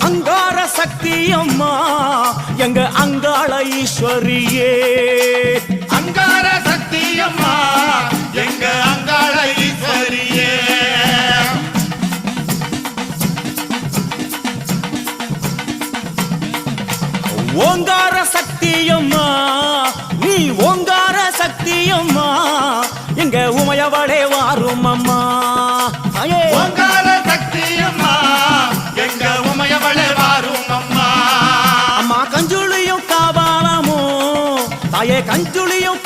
அங்கார சக்தி அம்மா எங்க அங்காள ஈஸ்வரியே. அங்கார சக்தி அம்மா எங்க அங்காள ஈஸ்வரியே. ஓங்கார சக்தி அம்மா நீ ஓங்கார சக்தி அம்மா எங்க உமையவளே வாரும் அம்மா. ஓங்கார சக்தி அம்மா எங்க உமையவளே வாரும் அம்மா. அம்மா கஞ்சுளியும் காவாலமோ தாயே கஞ்சுளியும்